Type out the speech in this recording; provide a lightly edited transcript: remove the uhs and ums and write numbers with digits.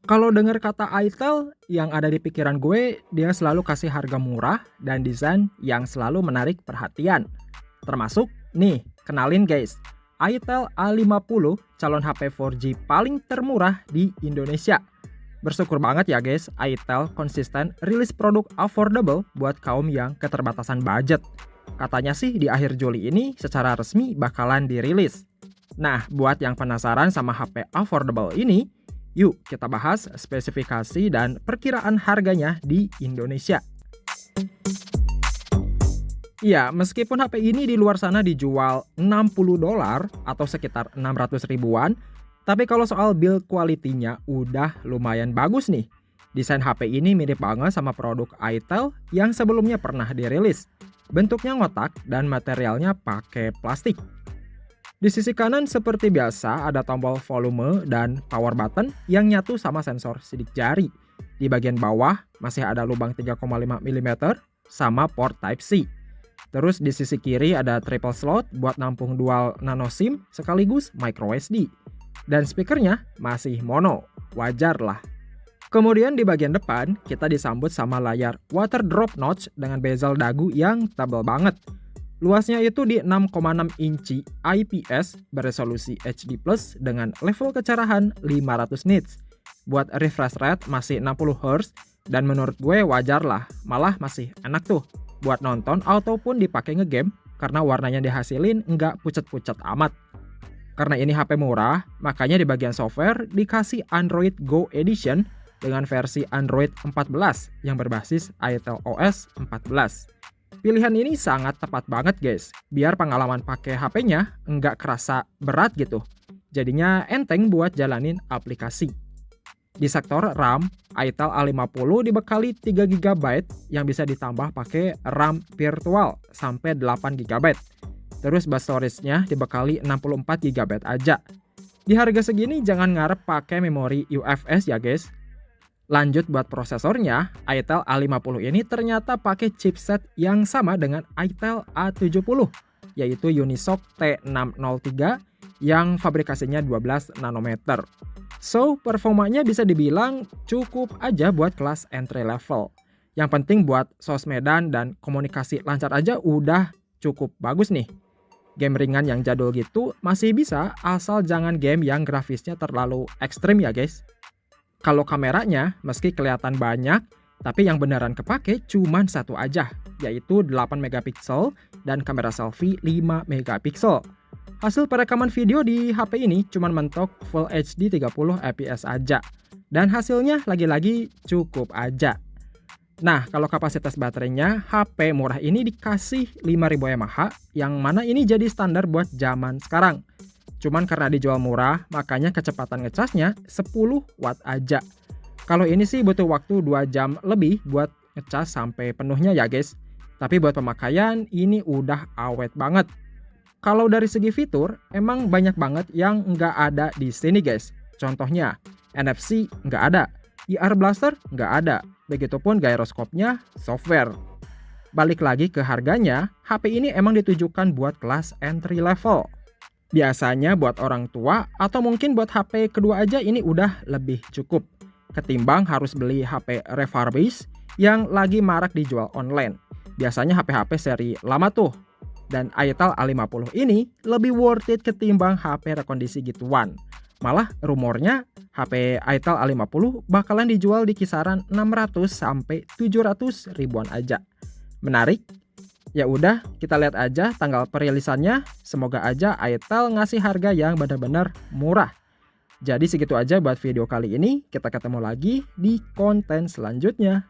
Kalau dengar kata itel, yang ada di pikiran gue, dia selalu kasih harga murah dan desain yang selalu menarik perhatian. Termasuk, nih, kenalin guys, itel A50 calon HP 4G paling termurah di Indonesia. Bersyukur banget ya guys, itel konsisten rilis produk affordable buat kaum yang keterbatasan budget. Katanya sih di akhir Juli ini secara resmi bakalan dirilis. Nah, buat yang penasaran sama HP affordable ini, yuk kita bahas spesifikasi dan perkiraan harganya di Indonesia. Iya, meskipun HP ini di luar sana dijual $60 atau sekitar 600 ribuan, tapi kalau soal build quality-nya udah lumayan bagus nih. Desain HP ini mirip banget sama produk itel yang sebelumnya pernah dirilis. Bentuknya ngotak dan materialnya pakai plastik. Di sisi kanan seperti biasa ada tombol volume dan power button yang nyatu sama sensor sidik jari. Di bagian bawah masih ada lubang 3,5 mm sama port Type-C. Terus di sisi kiri ada triple slot buat nampung dual nano SIM sekaligus micro SD. Dan speakernya masih mono, wajar lah. Kemudian di bagian depan kita disambut sama layar water drop notch dengan bezel dagu yang tebal banget. Luasnya itu di 6,6 inci IPS beresolusi HD+ dengan level kecerahan 500 nits. Buat refresh rate masih 60 Hz dan menurut gue wajar lah, malah masih enak tuh buat nonton ataupun dipakai ngegame karena warnanya dihasilin nggak pucat-pucat amat. Karena ini HP murah, makanya di bagian software dikasih Android Go Edition dengan versi Android 14 yang berbasis itel OS 14. Pilihan ini sangat tepat banget guys, biar pengalaman pakai HP-nya nggak kerasa berat gitu. Jadinya enteng buat jalanin aplikasi. Di sektor RAM, itel A50 dibekali 3GB yang bisa ditambah pakai RAM virtual sampai 8GB. Terus bus storage-nya dibekali 64GB aja. Di harga segini jangan ngarep pakai memori UFS ya guys. Lanjut buat prosesornya, itel A50 ini ternyata pakai chipset yang sama dengan itel A70, yaitu Unisoc T603 yang fabrikasinya 12 nanometer. So, performanya bisa dibilang cukup aja buat kelas entry level. Yang penting buat sosmedan dan komunikasi lancar aja udah cukup bagus nih. Game ringan yang jadul gitu masih bisa asal jangan game yang grafisnya terlalu ekstrim ya guys. Kalau kameranya meski kelihatan banyak, tapi yang beneran kepake cuman satu aja, yaitu 8 megapiksel dan kamera selfie 5 megapiksel. Hasil perekaman video di HP ini cuman mentok Full HD 30 fps aja. Dan hasilnya lagi-lagi cukup aja. Nah, kalau kapasitas baterainya, HP murah ini dikasih 5000 mAh, yang mana ini jadi standar buat zaman sekarang. Cuman karena dijual murah, makanya kecepatan ngecasnya 10 watt aja. Kalau ini sih butuh waktu 2 jam lebih buat ngecas sampai penuhnya ya guys. Tapi buat pemakaian, ini udah awet banget. Kalau dari segi fitur, emang banyak banget yang nggak ada di sini guys. Contohnya, NFC nggak ada, IR Blaster nggak ada, begitupun gyroscope-nya software. Balik lagi ke harganya, HP ini emang ditujukan buat kelas entry level. Biasanya buat orang tua atau mungkin buat HP kedua aja ini udah lebih cukup. Ketimbang harus beli HP refurbished yang lagi marak dijual online. Biasanya HP-HP seri lama tuh. Dan itel A50 ini lebih worth it ketimbang HP rekondisi gituan. Malah rumornya HP itel A50 bakalan dijual di kisaran 600 sampai 700 ribuan aja. Menarik? Ya udah, kita lihat aja tanggal perilisannya. Semoga aja itel ngasih harga yang benar-benar murah. Jadi segitu aja buat video kali ini. Kita ketemu lagi di konten selanjutnya.